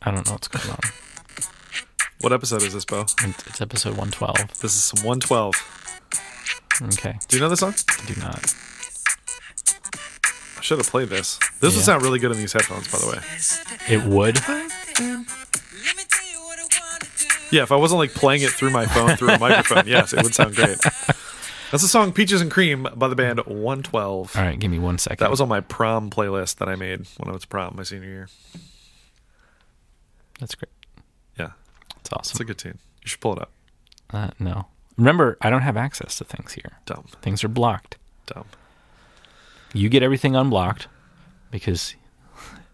I don't know what's going on. What episode is this, Bo? It's episode 112. This is 112. Okay. Do you know this song? I do not. I should have played this. This would sound really good in these headphones, by the way. It would? Yeah, if I wasn't like playing it through my phone through a microphone, yes, it would sound great. That's the song Peaches and Cream by the band 112. All right, give me 1 second. That was on my prom playlist that I made when I was prom my senior year. That's great. Yeah. It's awesome. It's a good tune. You should pull it up. No. Remember, I don't have access to things here. Dumb. Things are blocked. Dumb. You get everything unblocked because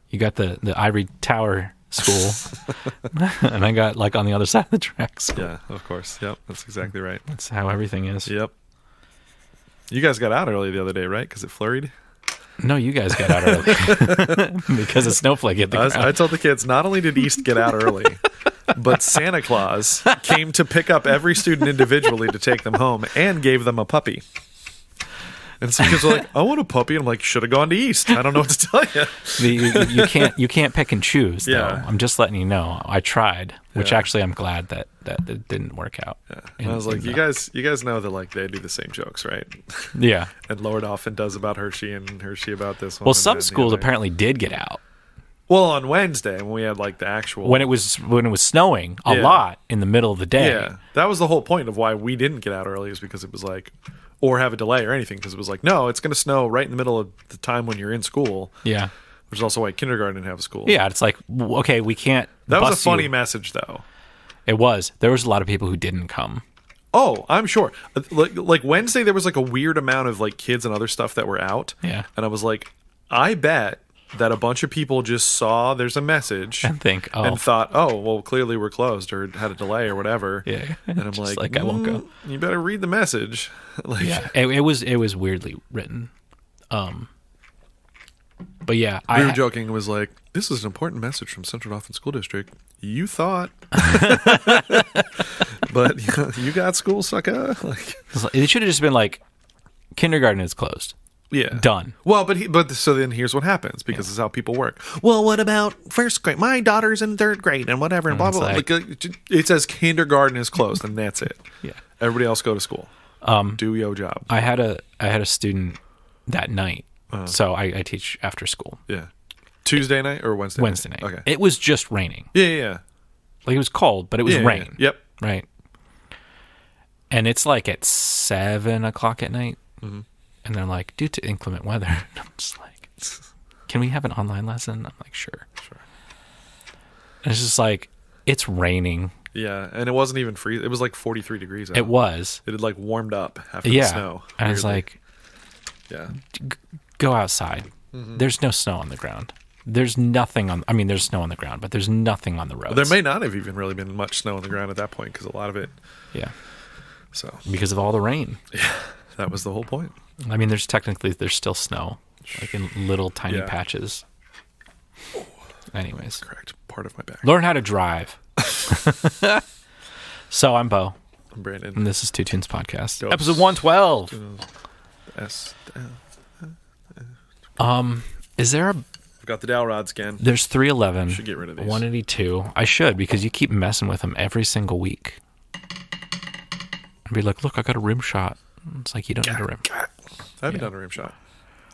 you got the Ivory Tower school and I got like on the other side of the tracks. Yeah, of course. Yep, that's exactly right. That's how everything is. Yep. You guys got out early the other day, right? Because it flurried? No, you guys got out early because a snowflake hit the ground. I told the kids, not only did East get out early, but Santa Claus came to pick up every student individually to take them home and gave them a puppy. And some kids were like, I want a puppy. And I'm like, should have gone to East. I don't know what to tell you. You can't pick and choose, though. Yeah. I'm just letting you know. I tried, which actually I'm glad that it didn't work out. Yeah. And I was like, you guys know that like they do the same jokes, right? Yeah. And Lord often does about Hershey and Hershey about this one. Well, some schools apparently did get out. Well, on Wednesday when we had like the actual when it was snowing a lot in the middle of the day. Yeah, that was the whole point of why we didn't get out early, is because it was like, or have a delay or anything, because it was like, no, it's going to snow right in the middle of the time when you're in school. Yeah, which is also why kindergarten didn't have a school. Yeah, it's like, okay, we can't. That was a funny message, though. It was. There was a lot of people who didn't come. Oh, I'm sure. Like Wednesday, there was like a weird amount of like kids and other stuff that were out. Yeah, and I was like, I bet that a bunch of people just saw there's a message and thought, oh, well, clearly we're closed or had a delay or whatever. Yeah, and I'm like, I won't go. You better read the message. Like, yeah, it was weirdly written. But yeah, we were joking. It was like, this is an important message from Central Dauphin School District. You thought, but you got school, sucker. Like, it should have just been like, kindergarten is closed. Yeah. Done. Well, but so then here's what happens, because this is how people work. Well, what about first grade? My daughter's in third grade and whatever and blah, blah, blah. Like, it says kindergarten is closed and that's it. Yeah. Everybody else go to school. Do your job. I had a student that night. So I teach after school. Yeah. Tuesday night or Wednesday? Wednesday night. Okay. It was just raining. Yeah. Like it was cold, but it was rain. Yeah. Yep. Right. And it's like at 7 o'clock at night. Mm-hmm. And they're like, due to inclement weather. And I'm just like, can we have an online lesson? I'm like, sure. And it's just like, it's raining. Yeah, and it wasn't even freezing. It was like 43 degrees out. It was. It had like warmed up after the snow. And I was like, go outside. Mm-hmm. There's no snow on the ground. There's nothing there's snow on the ground, but there's nothing on the roads. There may not have even really been much snow on the ground at that point, because a lot of it. Yeah. So. Because of all the rain. Yeah, that was the whole point. I mean, there's still snow, like in little tiny patches. Anyways. Correct. Part of my back. Learn how to drive. So I'm Bo. I'm Brandon. And this is Two Tunes Podcast. Episode 112. Is there I've got the dowel rods again. There's 311. Should get rid of these. 182. I should, because you keep messing with them every single week. I'd be like, look, I got a rim shot. It's like, you don't need a rim. I haven't done a rim shot.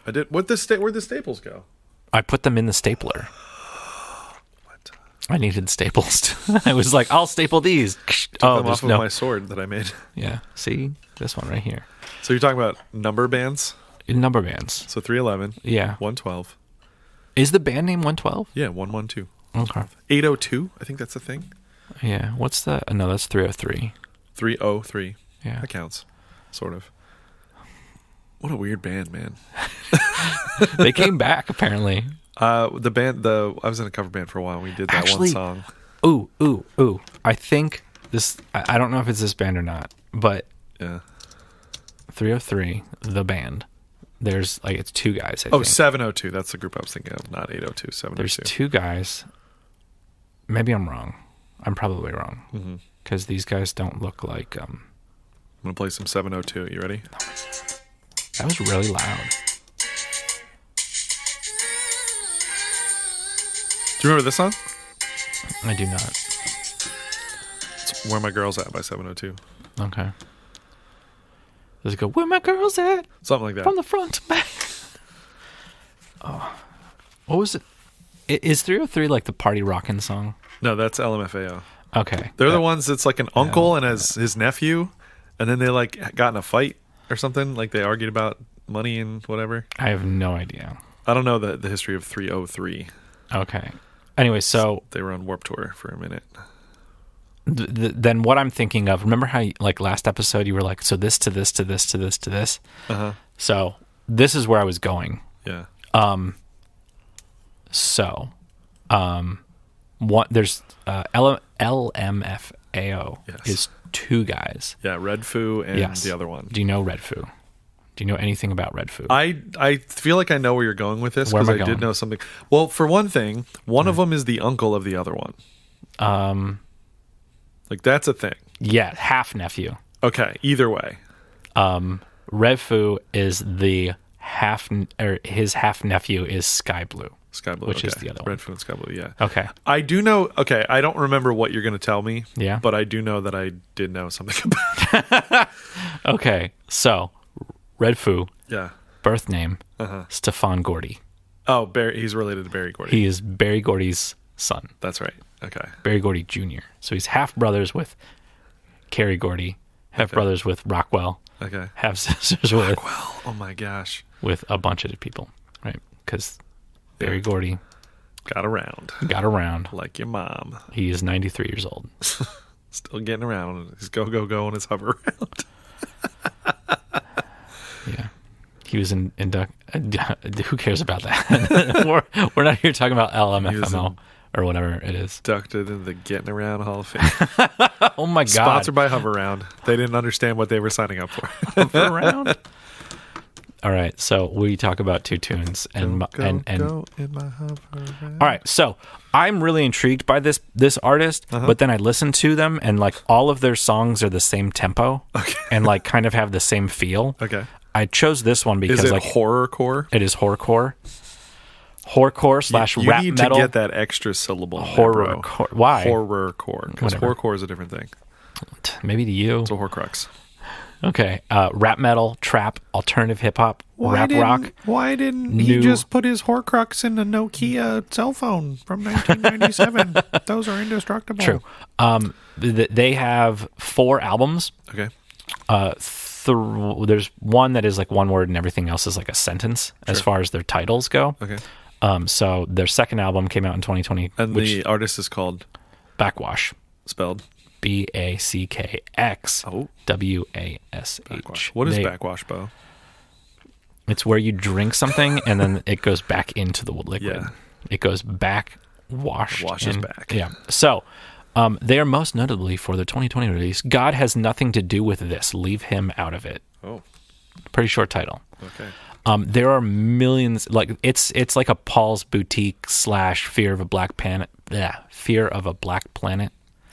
I did. Where'd the staples go? I put them in the stapler. What? I needed staples. I was like, I'll staple these. Took them off of my sword that I made. Yeah. See? This one right here. So you're talking about number bands? Number bands. So 311. Yeah. 112. Is the band name 112? Yeah, 112. Okay. 802. I think that's the thing. Yeah. What's the... No, that's 303. 303. Yeah. That counts. Sort of. What a weird band, man. They came back, apparently. The band, I was in a cover band for a while. We did that one song. Ooh. I think this, I don't know if it's this band or not, but yeah. 303, the band, there's like, it's two guys, I think. 702. That's the group I was thinking of, not 802, 702. There's two guys. Maybe I'm wrong. I'm probably wrong. Because these guys don't look like... I'm going to play some 702. You ready? That was really loud. Do you remember this song? I do not. It's Where My Girl's At by 702. Okay. Does it go, where my girls at? Something like that. From the front to back. Oh. What was it? Is 303 like the party rockin' song? No, that's LMFAO. Okay. They're the ones that's like an uncle and his nephew, and then they like got in a fight or something. Like they argued about money and whatever. I have no idea. I don't know the history of 303. Okay. Anyway, so they were on Warped Tour for a minute. Then what I'm thinking of, remember how like last episode you were like, so this to this to this to this to this? Uh-huh. So this is where I was going. Yeah. There's LMFAO is two guys. Yeah, Red Foo and the other one. Do you know Red Foo? Do you know anything about Red Foo? I feel like I know where you're going with this because I did know something. Well, for one thing, one of them is the uncle of the other one. Like that's a thing. Yeah, half nephew. Okay, either way. Red Foo is the his half nephew is Sky Blue. Sky Blue, which is the other one. Red Foo and Sky Blue, yeah. Okay. I do know. Okay, I don't remember what you're going to tell me. Yeah. But I do know that I did know something about. Okay, so Red Foo. Yeah. Birth name. Stefan Gordy. Oh, he's related to Berry Gordy. He is Berry Gordy's son. That's right. Okay. Berry Gordy Jr. So he's half brothers with Carrie Gordy, half brothers with Rockwell. Okay. Half sisters with Rockwell. Oh my gosh. With a bunch of people, right? Because Berry Gordy got around. Like your mom. He is 93 years old. Still getting around. He's go on his hover around. Yeah. He was who cares about that? we're not here talking about LMFMO or whatever it is. Inducted in the Getting Around Hall of Fame. Oh my God. Sponsored by Hover Around. They didn't understand what they were signing up for. Hover Around? All right, so we talk about two tunes and go in my hover around. All right, so I'm really intrigued by this artist, but then I listen to them and like all of their songs are the same tempo and like kind of have the same feel. Okay. I chose this one because is it like horrorcore? It is horrorcore. Horrorcore slash rap metal. You need to get that extra syllable. Horrorcore. Why? Horrorcore. Because horrorcore is a different thing. Maybe to you. It's a horcrux. Okay. Rap metal, trap, alternative hip hop, rap rock. Why didn't he just put his horcrux in a Nokia cell phone from 1997? Those are indestructible. True. They have 4 albums. Okay. There's one that is like one word and everything else is like a sentence as far as their titles go. Okay. So their second album came out in 2020. And the artist is called? Backxwash. Spelled? Backxwash. What is Backxwash, Bo? It's where you drink something and then it goes back into the liquid. Yeah. It goes back, washes back. Yeah. So they are most notably for their 2020 release, God Has Nothing to Do with This. Leave Him Out of It. Oh. Pretty short title. Okay. There are millions, like it's like a Paul's Boutique / Fear of a Black Planet. Yeah, Fear of a Black Planet.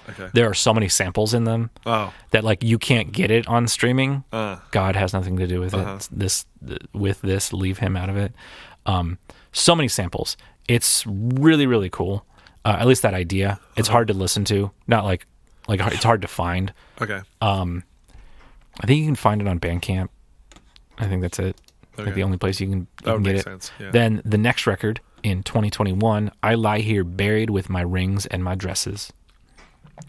Okay. There are so many samples in them that like you can't get it on streaming. God Has Nothing to Do with it. This, leave him out of it. So many samples. It's really, really cool. At least that idea. It's hard to listen to. Not like it's hard to find. Okay. I think you can find it on Bandcamp. I think that's it. Okay. Like the only place you can get it. Sense. Yeah. Then the next record in 2021, I Lie Here Buried with My Rings and My Dresses.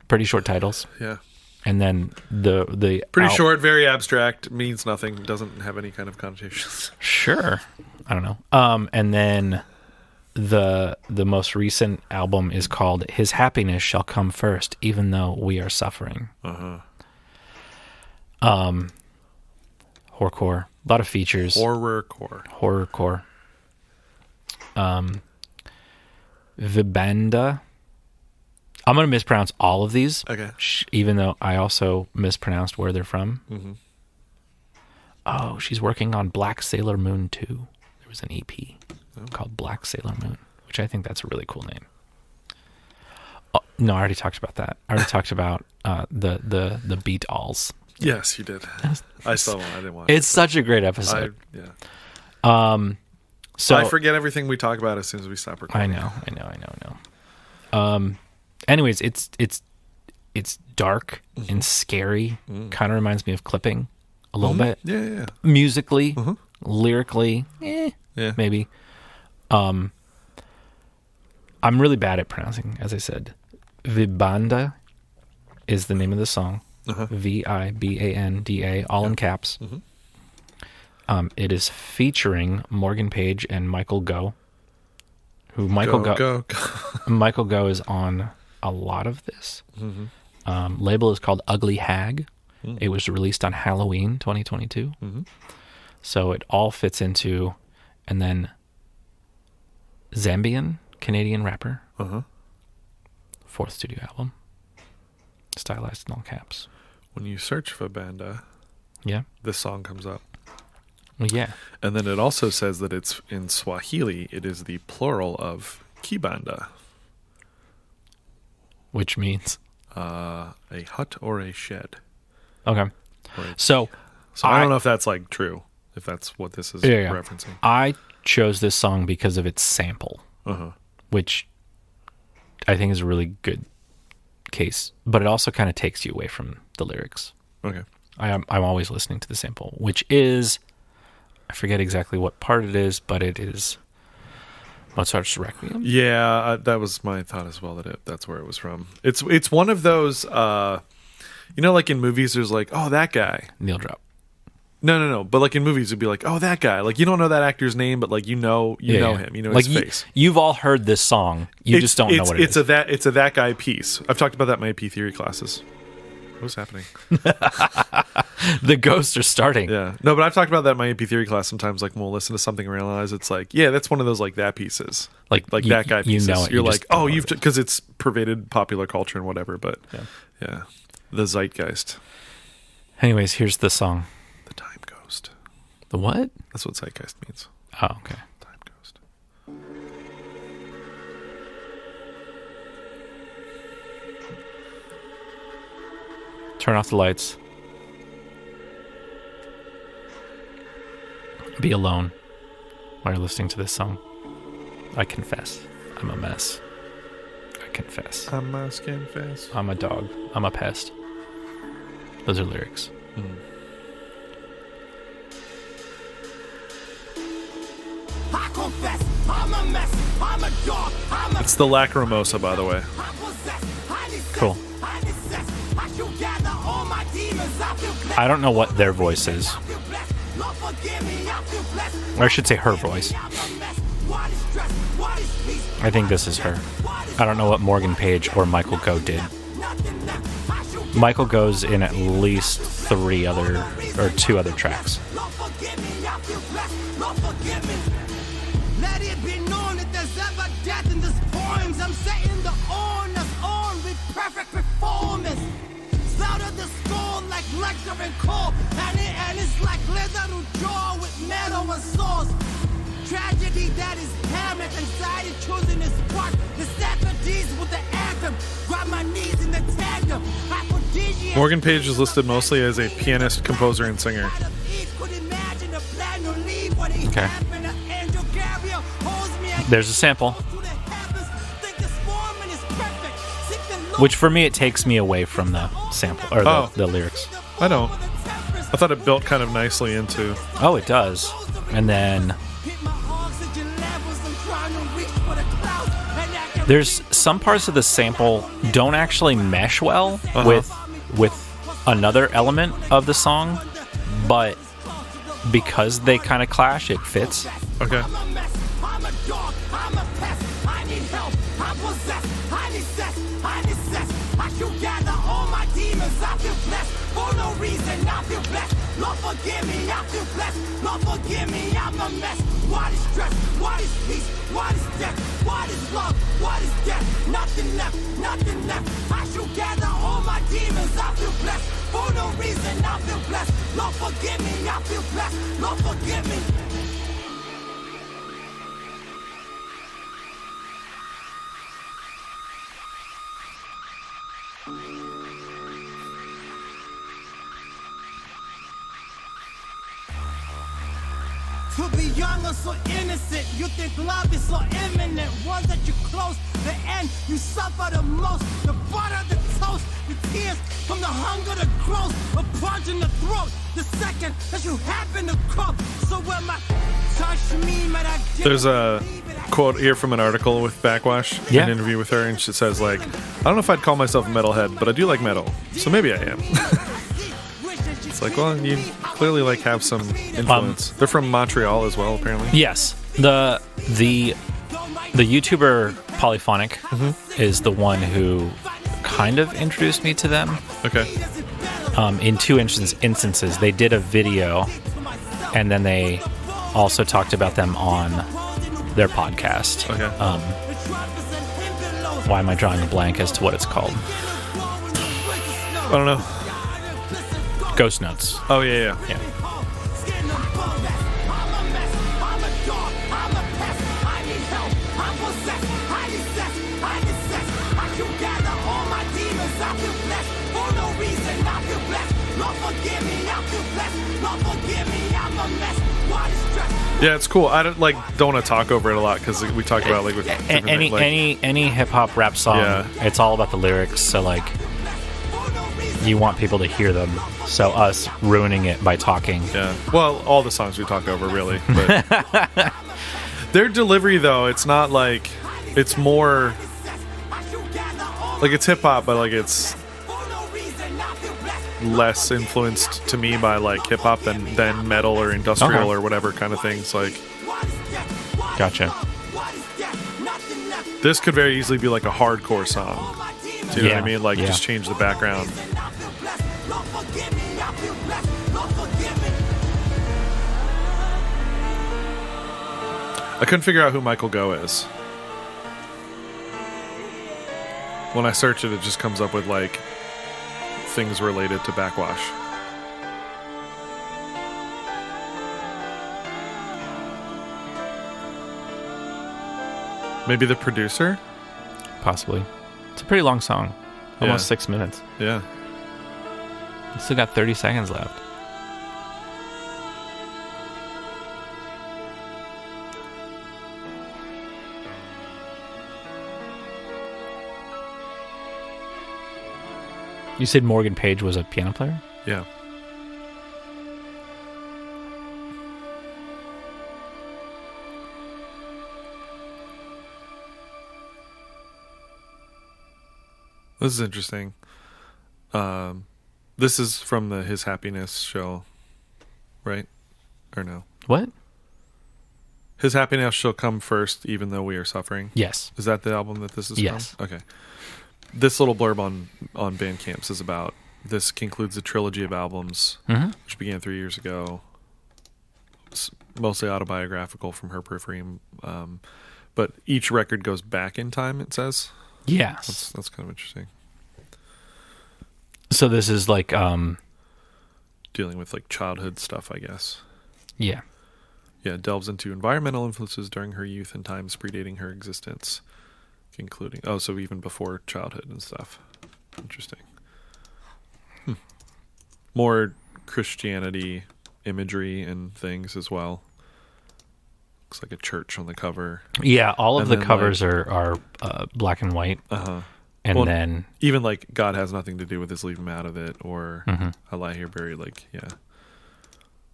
Pretty short titles. Yeah. And then the pretty short, very abstract, means nothing, doesn't have any kind of connotations. Sure. I don't know. And then the most recent album is called His Happiness Shall Come First, Even Though We Are Suffering. Horrorcore. A lot of features. Horrorcore. Vibanda. I'm going to mispronounce all of these. Okay. Even though I also mispronounced where they're from. Mm-hmm. Oh, she's working on Black Sailor Moon 2. There was an EP called Black Sailor Moon, which I think that's a really cool name. Oh, no, I already talked about that. I already talked about the Beat Alls. Yes, you did. I saw one. I didn't watch it. It's such a great episode. So I forget everything we talk about as soon as we stop recording. I know. Anyways, it's dark and scary. Kind of reminds me of Clipping a little bit. Yeah. Musically, lyrically, maybe. I'm really bad at pronouncing, as I said. VIBANDA is the name of the song. VIBANDA, all in caps. It is featuring Morgan-Paige and Michael Go. Michael Go is on a lot of this. Label is called Ugly Hag. It was released on Halloween 2022. So it all fits into, and then Zambian, Canadian rapper. Fourth studio album. Stylized in all caps. When you search for Banda, this song comes up. Well, yeah. And then it also says that it's in Swahili. It is the plural of kibanda. Which means? A hut or a shed. Okay. So I don't know if that's like true, if that's what this is referencing. I chose this song because of its sample, which I think is a really good case, but it also kind of takes you away from the lyrics. Okay. I'm always listening to the sample, which is, I forget exactly what part it is, but it is Mozart's Requiem. Yeah, that was my thought as well, that's where it was from. It's one of those, like in movies, there's like, oh, that guy. Needle drop. No. But like in movies, it'd be like, oh, that guy. Like you don't know that actor's name, but like you know him. You know like his face. You've all heard this song. You just don't know what it is. It's a that guy piece. I've talked about that in my AP theory classes. What's happening? The ghosts are starting. Yeah. No, but I've talked about that in my AP theory class sometimes. Like, when we'll listen to something and realize it's like, yeah, that's one of those like that pieces. Like that guy pieces. You know it. You're like, oh, because it's pervaded popular culture and whatever. But yeah. The zeitgeist. Anyways, here's the song. The time ghost. The what? That's what zeitgeist means. Oh, okay. Time ghost. Turn off the lights. Be alone while you're listening to this song. I confess, I'm a mess. I confess. I must confess. I'm a dog. I'm a pest. Those are lyrics. I confess, I'm a mess. I'm a dog. It's the Lacrimosa, by the way. Cool. I don't know what their voice is. Or I should say her voice. I think this is her. I don't know what Morgan-Paige or Michael Go did. Michael Go's in at least 2 other tracks. Let it be known that there's ever death in these poems. I'm setting the honors on with perfect performance. Out of the skull like lecturing coal, and it's like leather to draw with metal and sauce. Tragedy that is hammered, anxiety choosing its part. The sacramenties with the anthem, grab my knees in the tandem. Morgan-Paige is listed mostly as a pianist, composer, and singer. Okay. There's a sample. Which for me, it takes me away from the sample, or the lyrics. I don't. I thought it built kind of nicely into... Oh, it does. And then... There's some parts of the sample don't actually mesh well with another element of the song, but because they kind of clash, it fits. Okay. Lord forgive me, I feel blessed. Lord forgive me, I'm a mess. What is stress? What is peace? What is death? What is love? What is death? Nothing left, nothing left. I should gather all my demons, I feel blessed. For no reason, I feel blessed. Lord forgive me, I feel blessed. Lord forgive me. To be young or so innocent, you think love is so imminent. Once that you close the end, you suffer the most. The butter, the toast, the tears from the hunger, the growth, a punch in the throat. The second that you happen to croak. So when my touch me, man, I get. There's a quote here from an article with Backxwash, Yeah. an interview with her, and she says, like, I don't know if I'd call myself a metalhead, but I do like metal, so maybe I am. It's like, well, you clearly like have some influence. They're from Montreal as well, apparently. Yes. The YouTuber Polyphonic is the one who kind of introduced me to them. Okay. In two instances, they did a video, and then they also talked about them on their podcast. Okay. Why am I drawing a blank as to what it's called? I don't know. Ghost Notes. Oh, yeah. Yeah. Yeah, it's cool. I don't want to talk over it a lot because we talked about with different Any things, any hip hop rap song, Yeah. it's all about the lyrics. So like, you want people to hear them. So us ruining it by talking. Yeah. Well, all the songs we talk over, really. But their delivery, though, it's not like it's more like it's hip hop, but like it's less influenced to me by like hip hop than metal or industrial Okay. or whatever kind of things. Like Gotcha. this could very easily be like a hardcore song. Do you know what I mean? Like Yeah. just change the background. I couldn't figure out who Michael Go is. When I search it, it just comes up with like things related to Backxwash. Maybe the producer? Possibly. It's a pretty long song. Almost 6 minutes. Yeah. You still got 30 seconds left. You said Morgan-Paige was a piano player? Yeah. This is interesting. This is from the His Happiness show, right? Or no? What? His Happiness shall come first, even though we are suffering. Yes. Is that the album that this is Yes. from? Okay. This little blurb on Bandcamp is about this concludes a trilogy of albums, which began 3 years ago. It's mostly autobiographical from her periphery, but each record goes back in time. It says Yes. that's kind of interesting. So this is like, Dealing with like childhood stuff, I guess. yeah. Yeah, delves into environmental influences during her youth and times predating her existence, including so even before childhood and stuff. Interesting. More Christianity imagery and things as well. Looks like a church on the cover. Yeah, all of And the then, covers are black and white. And Well, then, even like God has nothing to do with this, leave him out of it, or Mm-hmm. I lie here buried. Like, yeah,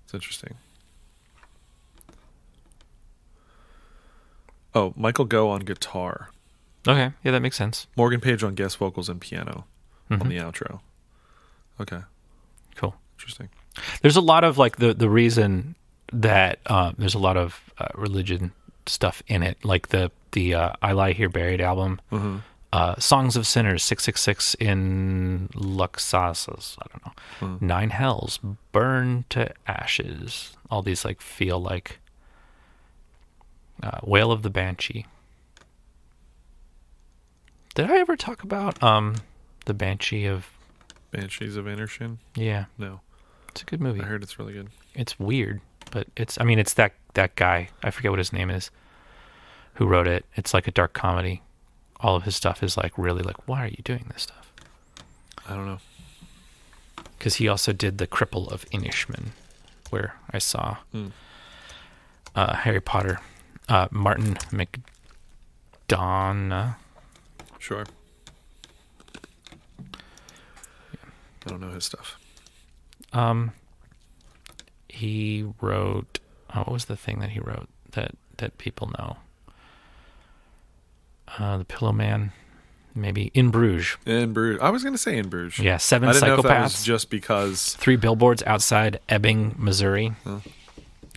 it's interesting. Oh, Michael Go on guitar. okay, yeah, that makes sense. Morgan-Paige on guest vocals and piano Mm-hmm. on the outro. Okay, Cool. interesting. There's a lot of like the reason that there's a lot of religion stuff in it, like the I Lie Here Buried album, Songs of Sinners, 666 in Luxasas, I don't know, 9 Hells, Burn to Ashes, all these like feel like Wail of the Banshee. Did I ever talk about the Banshee of... Banshees of Inisherin? Yeah, No, it's a good movie. I heard it's really good. It's weird, but it's that guy, I forget what his name is, who wrote it. It's like a dark comedy. All of his stuff is like really like, why are you doing this stuff? I don't know. Because he also did The Cripple of Inishman, where I saw Harry Potter. Martin McDonough. Sure. I don't know his stuff. He wrote. What was the thing that he wrote that people know? The Pillow Man, maybe In Bruges. In Bruges. I was going to say In Bruges. Yeah, Seven I didn't know if that Psychopaths. was just because 3 Billboards Outside Ebbing, Missouri.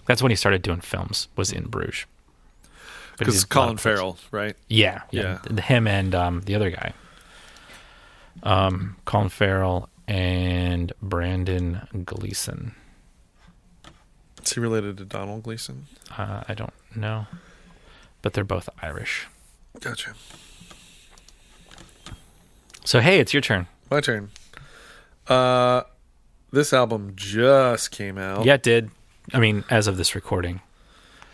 That's when he started doing films. Was In Bruges. But he because did a lot Colin of films. Farrell, right? Yeah. Him and the other guy. Colin Farrell and Brandon Gleeson. Is he related to Donald Gleason? I don't know, but they're both Irish. Gotcha. So hey, it's your turn. My turn. This album just came out. Yeah, it did. I mean, as of this recording.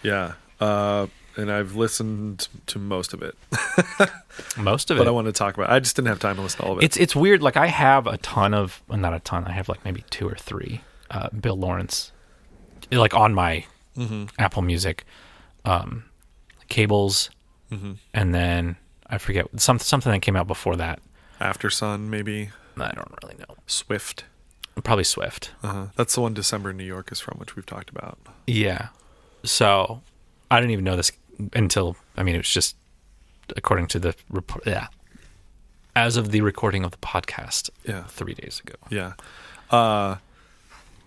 Yeah. And I've listened to most of it. Most of it. But I wanted to talk about it. I just didn't have time to listen to all of it. It's weird. Like I have a ton of, well, not a ton. I have like maybe 2 or 3 Bill Laurance, like on my Apple Music, cables, and then I forget something that came out before that. After Sun, maybe. I don't really know. Swift. Probably Swift. That's the one December in New York is from, which we've talked about. Yeah. So I didn't even know this until, I mean, it was just according to the report. Yeah. As of the recording of the podcast 3 days ago. Yeah.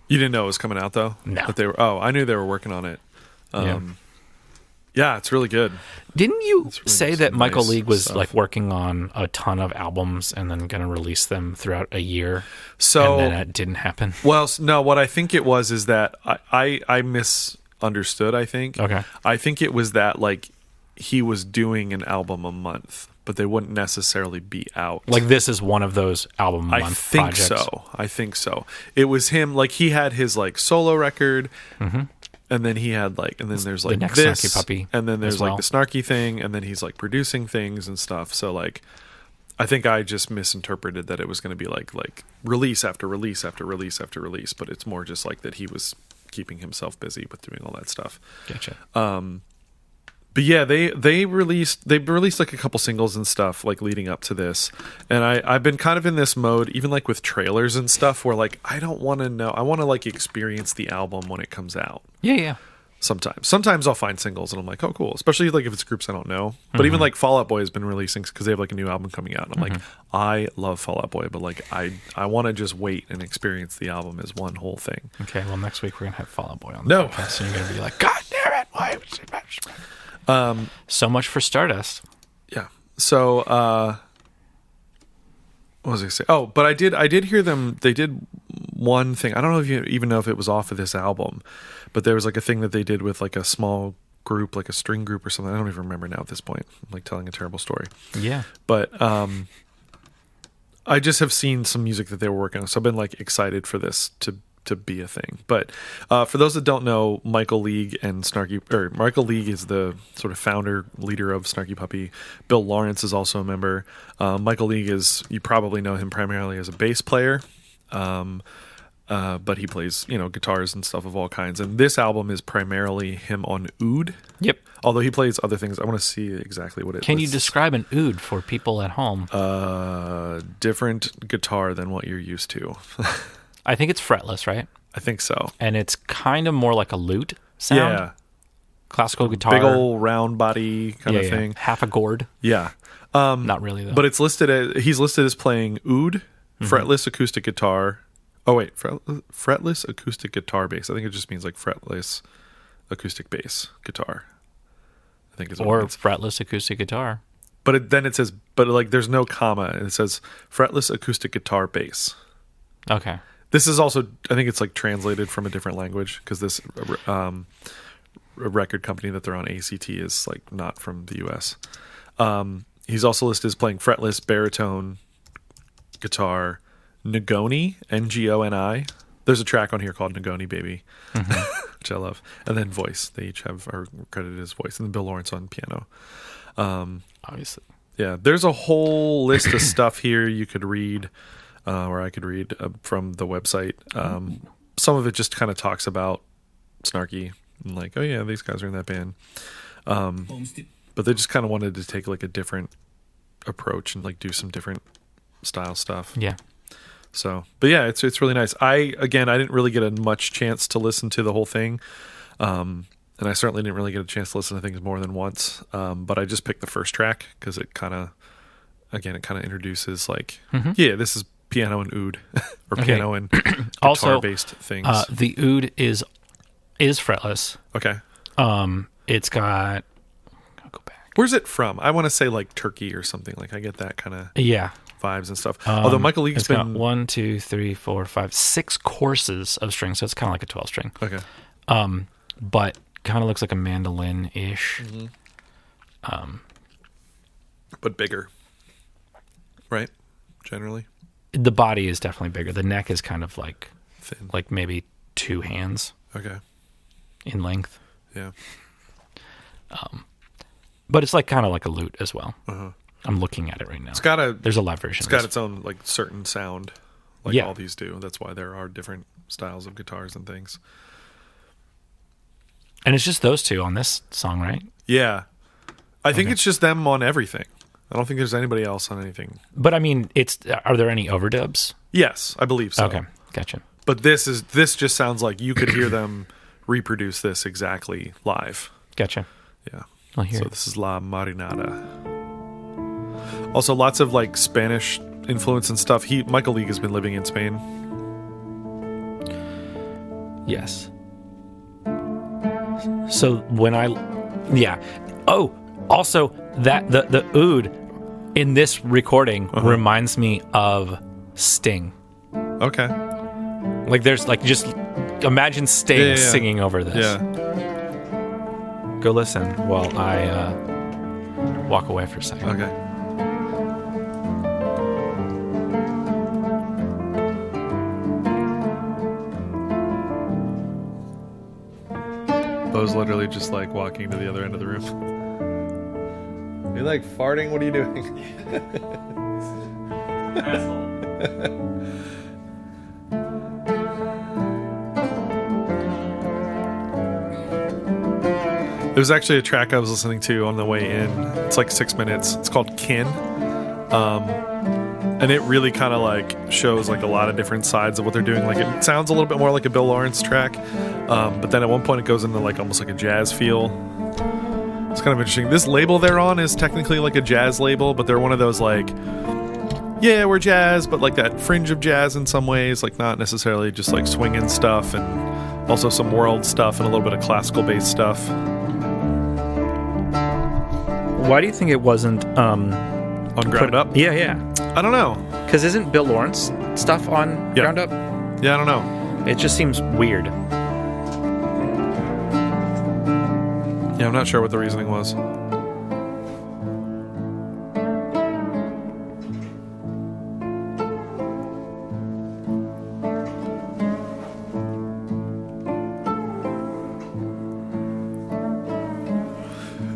You didn't know it was coming out, though? No. That they were. I knew they were working on it. Yeah, it's really good. Didn't you Really say that Michael nice League was stuff. like working on a ton of albums and then going to release them throughout a year? So, and then it didn't happen. well, no, what I think it was is that I misunderstood, I think. Okay. I think it was that, like, he was doing an album a month, but they wouldn't necessarily be out. Like this is one of those album month I think projects. so. I think so. It was him, like, he had his, like, solo record, and then he had, like, and then there's, like, next this, Snarky Puppy and then there's, as well. like, the Snarky thing, and then he's, like, producing things and stuff. So, like, I think I just misinterpreted that it was going to be, like release after release after release after release, but it's more just, like, that he was keeping himself busy with doing all that stuff. Gotcha. But yeah, they released like a couple singles and stuff like leading up to this, and I've been kind of in this mode, even like with trailers and stuff, where like I don't want to know, I want to like experience the album when it comes out. Yeah. Sometimes I'll find singles and I'm like, oh cool, especially like if it's groups I don't know. But even like Fall Out Boy has been releasing because they have like a new album coming out, and I'm like, I love Fall Out Boy, but like I want to just wait and experience the album as one whole thing. Okay. Well, next week we're gonna have Fall Out Boy on the podcast, and you're gonna be like, God damn it! Why was it bad?" So much for Stardust. Yeah. So, what was I say? Oh, but I did hear them. They did one thing. I don't know if you even know if it was off of this album, but there was like a thing that they did with like a small group, like a string group or something. I don't even remember now at this point. I'm like telling a terrible story. Yeah. But I just have seen some music that they were working on, so I've been like excited for this to be a thing. But for those that don't know, Michael League is the sort of founder, leader of Snarky Puppy. Bill Laurance is also a member. Michael League you probably know him primarily as a bass player, but he plays, guitars and stuff of all kinds. And this album is primarily him on oud. Yep. Although he plays other things. I want to see exactly what it is. Can you describe an oud for people at home? Different guitar than what you're used to. I think it's fretless, right? I think so. And it's kind of more like a lute sound. Yeah. Classical guitar. Big old round body kind of thing. Half a gourd. Yeah. Not really, though. But he's listed as playing oud, fretless acoustic guitar. Oh, wait. Fretless acoustic guitar bass. I think it just means like fretless acoustic bass guitar. I think is what or it means. fretless acoustic guitar. But then it says, there's no comma. And it says fretless acoustic guitar bass. Okay. This is also, I think it's like translated from a different language because this record company that they're on, ACT, is like not from the US. He's also listed as playing fretless baritone guitar, Ngoni, Ngoni. There's a track on here called Ngoni Baby, which I love. And then voice. They each are credited as voice. And then Bill Laurance on piano. Obviously. Yeah, there's a whole list of stuff here you could read. Or I could read from the website. Some of it just kind of talks about Snarky, and like, oh yeah, these guys are in that band. But they just kind of wanted to take like a different approach and like do some different style stuff. Yeah. So, but yeah, it's really nice. I didn't really get a much chance to listen to the whole thing. And I certainly didn't really get a chance to listen to things more than once. But I just picked the first track because it kind of introduces like, yeah, this is piano and oud or piano and guitar based things. The oud is fretless. Okay. It's got, I'll go back. Where's it from? I want to say like Turkey or something. Like I get that kind of vibes and stuff. Although Michael League's been 1, 2, 3, 4, 5, 6 courses of strings, so it's kind of like a 12 string. Okay. But kind of looks like a mandolin-ish. But bigger. Right? Generally. The body is definitely bigger. The neck is kind of like thin. Like maybe 2 hands. Okay. In length. Yeah. But it's like kind of like a lute as well. I'm looking at it right now. There's a live version. It's got its own like certain sound, like all these do. That's why there are different styles of guitars and things. And it's just those two on this song, right? Yeah, I think it's just them on everything. I don't think there's anybody else on anything. But I mean, are there any overdubs? Yes, I believe so. Okay, gotcha. But this just sounds like you could hear them reproduce this exactly live. Gotcha. Yeah. I'll hear so it. This is La Marinada. Also, lots of like Spanish influence and stuff. Michael League has been living in Spain. Yes. So also that the oud in this recording reminds me of Sting. Okay. Like there's like just imagine Sting singing over this. Yeah. Go listen while I walk away for a second. Okay. Bo's literally just like walking to the other end of the room. You're like farting? What are you doing? Asshole. There was actually a track I was listening to on the way in. It's like 6 minutes. It's called Kin. And it really kind of like shows like a lot of different sides of what they're doing. Like it sounds a little bit more like a Bill Laurance track. But then at one point it goes into like almost like a jazz feel. It's kind of interesting. This label they're on is technically like a jazz label, but they're one of those like, yeah, we're jazz, but like that fringe of jazz in some ways, like not necessarily just like swinging stuff, and also some world stuff and a little bit of classical based stuff. Why do you think it wasn't on Ground Up? Yeah. I don't know. Because isn't Bill Laurance stuff on Ground Up? Yeah, I don't know. It just seems weird. Yeah, I'm not sure what the reasoning was.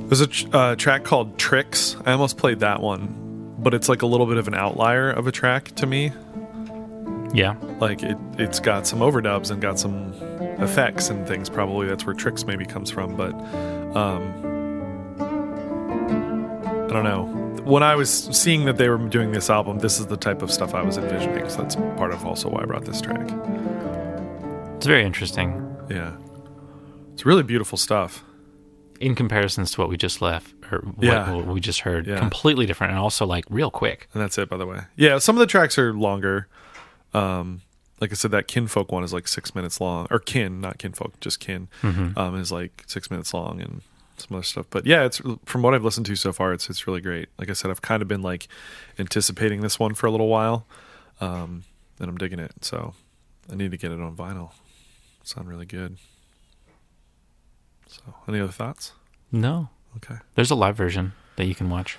There's a track called Tricks. I almost played that one, but it's like a little bit of an outlier of a track to me. Yeah. Like it's got some overdubs and got some effects and things. Probably that's where Tricks maybe comes from, but I don't know. When I was seeing that they were doing this album, this is the type of stuff I was envisioning. So that's part of also why I brought this track. It's very interesting. Yeah. It's really beautiful stuff. In comparisons to what we just left, or what we just heard. Yeah. Completely different, and also like real quick. And that's it, by the way. Yeah, some of the tracks are longer. Like I said, that Kinfolk one is like 6 minutes long. Or Kin, not Kinfolk, just Kin. Is like 6 minutes long and some other stuff. But yeah, it's from what I've listened to so far, it's really great. Like I said, I've kind of been like anticipating this one for a little while. And I'm digging it. So I need to get it on vinyl. Sound really good. So, any other thoughts? No. Okay. There's a live version that you can watch.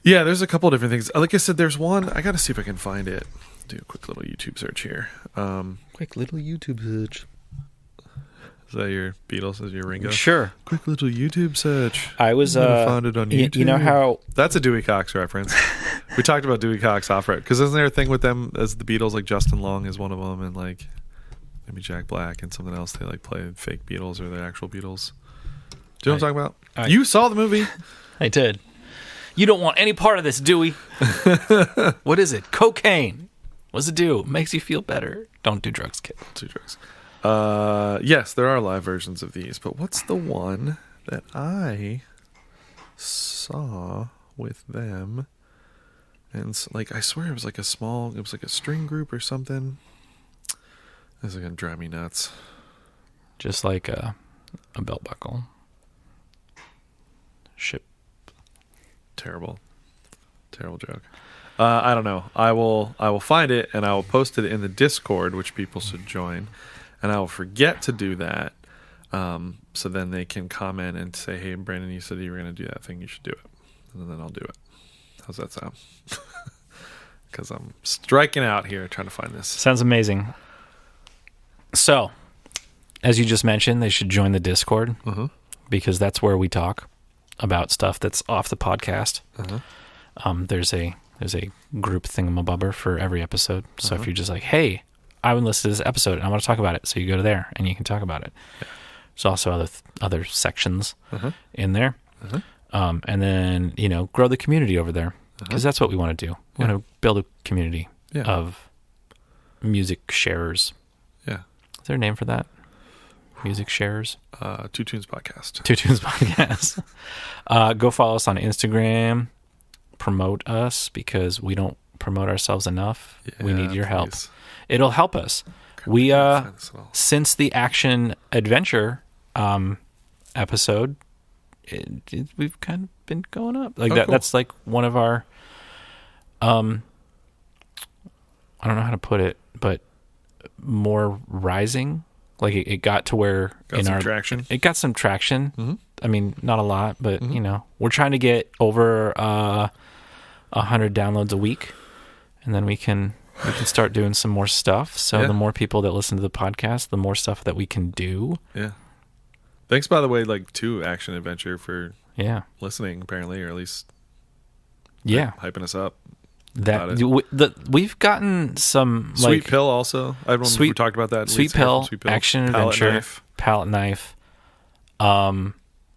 Yeah, there's a couple of different things. Like I said, there's one. I got to see if I can find it. Do a quick little YouTube search here. Quick little YouTube search. Is that your Beatles? Is your Ringo? Sure. Quick little YouTube search. I was found it on YouTube. You know how that's a Dewey Cox reference. We talked about Dewey Cox off right because isn't there a thing with them as the Beatles? Like Justin Long is one of them, and like maybe Jack Black and something else. They like play fake Beatles or the actual Beatles. Do you know what I'm talking about? You saw the movie. I did. You don't want any part of this, Dewey. What is it? Cocaine. What's it do? Makes you feel better. Don't do drugs, kid. Do drugs. Yes, there are live versions of these, but what's the one that I saw with them? And like, I swear it was like a string group or something. This is gonna drive me nuts. Just like a belt buckle. Ship. Terrible joke. I don't know. I will find it and I will post it in the Discord, which people should join. And I will forget to do that. So then they can comment and say, "Hey, Brandon, you said you were going to do that thing. You should do it." And then I'll do it. How's that sound? Because I'm striking out here trying to find this. Sounds amazing. So, as you just mentioned, they should join the Discord because that's where we talk about stuff that's off the podcast. There's a group thingamabobber for every episode. So if you're just like, hey, I would listen to this episode and I want to talk about it, so you go to there and you can talk about it. Yeah. There's also other sections in there. And then, grow the community over there because that's what we want to do. We want to build a community of music sharers. Yeah. Is there a name for that? Music sharers? Two Tunes Podcast. Two Tunes Podcast. Go follow us on Instagram. Promote us because we don't promote ourselves enough. Yeah, we need your help. It'll help us. We since the action adventure episode, we've kind of been going up like that. Cool. That's like one of our I don't know how to put it, but more rising. Like it got to where traction. It got some traction. I mean, not a lot, but we're trying to get over 100 downloads a week, and then we can start doing some more stuff. So the more people that listen to the podcast, the more stuff that we can do. Yeah. Thanks, by the way, to Action Adventure for listening, apparently, or at least hyping us up. We've gotten some Sweet Pill also. I don't know if we talked about that. Sweet Pill, Action Adventure, Palette Knife,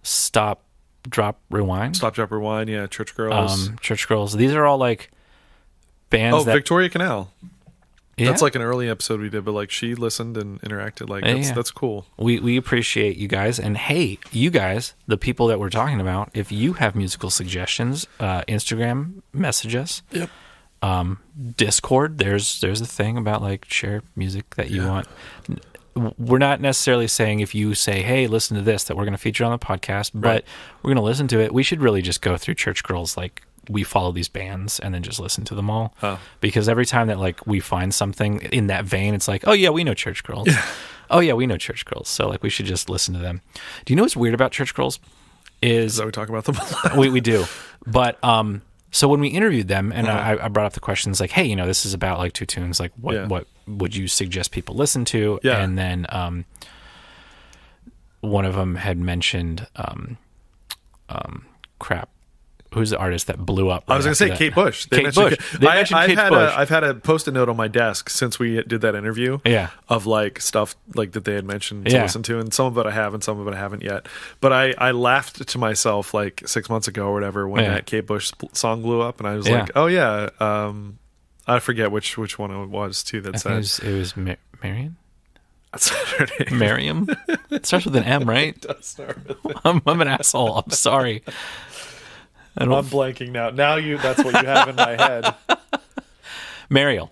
Stop, Drop, Rewind. Stop, Drop, Rewind. Yeah, Church Girls. Church Girls. These are all bands. Oh, Victoria Canal. Yeah? That's an early episode we did, but she listened and interacted. That's cool. We appreciate you guys, and hey, you guys, the people that we're talking about. If you have musical suggestions, Instagram message us. Yep. Discord. There's a thing about share music that you want. We're not necessarily saying if you say, hey, listen to this, that we're going to feature on the podcast, but we're going to listen to it. We should really just go through Church Girls. We follow these bands and then just listen to them all. Because every time that we find something in that vein, it's oh yeah, we know Church Girls. Yeah. Oh yeah, we know Church Girls. So we should just listen to them. Do you know what's weird about Church Girls? Is that we talk about them a lot. we do. But so when we interviewed them, and I brought up the questions hey, this is about Two Tunes. What would you suggest people listen to? Yeah. And then one of them had mentioned crap. Who's the artist that blew up? I was going to say Kate Bush. Kate Bush. I've had a Post-it note on my desk since we did that interview. Yeah. Of stuff that they had mentioned to listen to, and some of it I have, and some of it I haven't yet. But I laughed to myself 6 months ago or whatever when that Kate Bush song blew up, and I was oh yeah. I forget which one it was too. That said it was Marion. That's not her name. Miriam. It starts with an M, right? It does start with I'm an asshole. I'm sorry. I'm blanking now. That's what you have in my head. Mariel.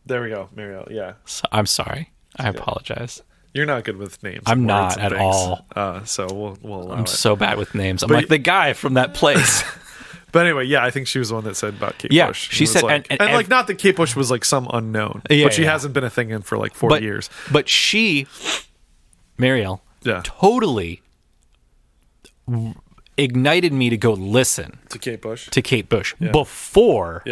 There we go. Mariel, yeah. I'm sorry. I apologize. You're not good with names. I'm not at all. So we'll allow I'm so bad with names. I'm the guy from that place. But anyway, I think she was the one that said about Kate Bush. She said, and not that Kate Bush was some unknown, but she hasn't been a thing in for 40 years. But Mariel, totally ignited me to go listen to Kate Bush before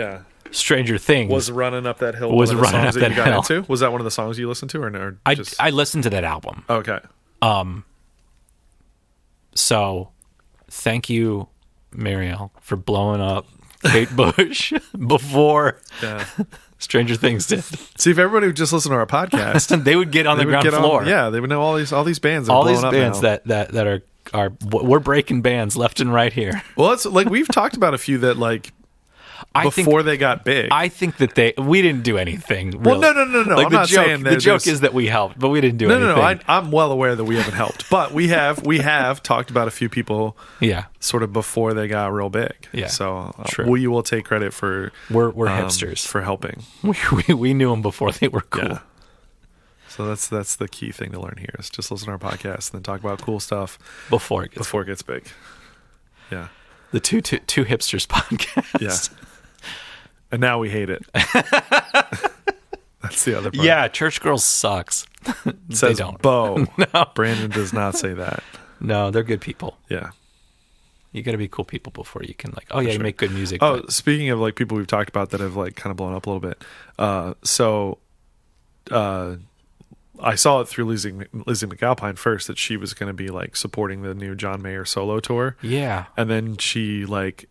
Stranger Things was running up that hill. Was running up that hill. Into? Was that one of the songs you listened to, or just... I listened to that album. Okay. So thank you, Mariel, for blowing up Kate Bush before Stranger Things did. See, if everybody would just listen to our podcast, they would get on the ground floor. They would know all these bands. All these up bands now. that are we're breaking bands left and right here. Well, it's like we've talked about a few that like before they got big. I think that we didn't do anything. Well, really. no. Like I'm not saying that the joke is that we helped, but we didn't do anything. No. I'm well aware that we haven't helped, but we have talked about a few people. Yeah, sort of before they got real big. Yeah, so true. We will take credit for we're hipsters for helping. We knew them before they were cool. Yeah. So that's the key thing to learn here is just listen to our podcast and then talk about cool stuff before it gets big. Yeah, the two hipsters podcast. Yeah. And now we hate it. That's the other part. Yeah, Church Girls sucks. It says they don't. Bo. No. Brandon does not say that. No, they're good people. Yeah. You got to be cool people before you can you make good music. Oh, but... speaking of like people we've talked about that have like kind of blown up a little bit. I saw it through Lizzie McAlpine first that she was going to be like supporting the new John Mayer solo tour. Yeah. And then she like,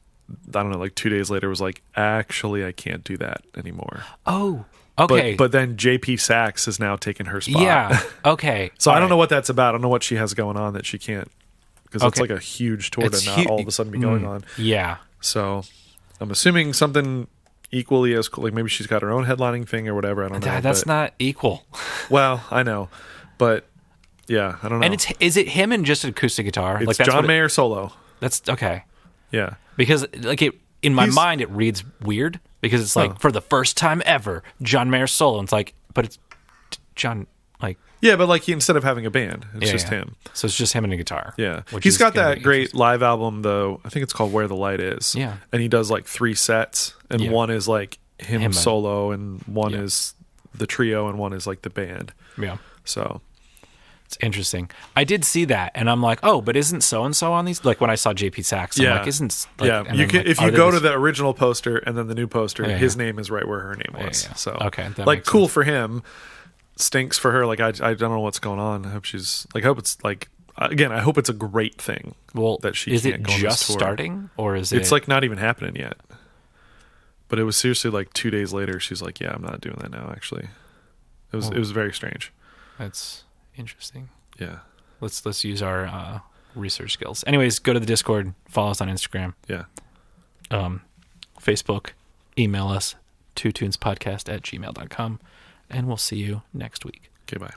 I don't know, like 2 days later was like, actually, I can't do that anymore. Oh, okay. But then JP Sachs has now taken her spot. Yeah. Okay. So I don't know what that's about. I don't know what she has going on that she can't, because it's like a huge tour to not all of a sudden be going on. Yeah. So I'm assuming something equally as cool. Like maybe she's got her own headlining thing or whatever. I don't know. That's not equal. Well, I know, but yeah, I don't know. And is it him and just an acoustic guitar? It's like John Mayer solo. That's okay. Yeah. Because like in my mind it reads weird because it's like for the first time ever John Mayer solo. And it's like, but it's John like. Yeah, but like instead of having a band, it's just him. So it's just him and a guitar. Yeah. He's got that great live album though. I think it's called Where the Light Is. Yeah. And he does like 3 sets and one is like him solo and one is the trio and one is like the band. Yeah. So it's interesting. I did see that and I'm like, oh, but isn't so and so on these? Like when I saw JP Sachs, I'm like, isn't like, you can if you go to the original poster and then the new poster, his name is right where her name was. Yeah. So okay, like cool for him. Stinks for her. Like I don't know what's going on. I hope she's like. I hope it's like again. I hope it's a great thing. Well, that she is can't it go on just this tour. starting or is it? It's like not even happening yet. But it was seriously like 2 days later. She's like, "Yeah, I'm not doing that now." Actually, it was very strange. That's interesting. Yeah. Let's use our research skills. Anyways, go to the Discord. Follow us on Instagram. Yeah. Facebook. Email us twotunespodcast@gmail.com. And we'll see you next week. Okay, bye.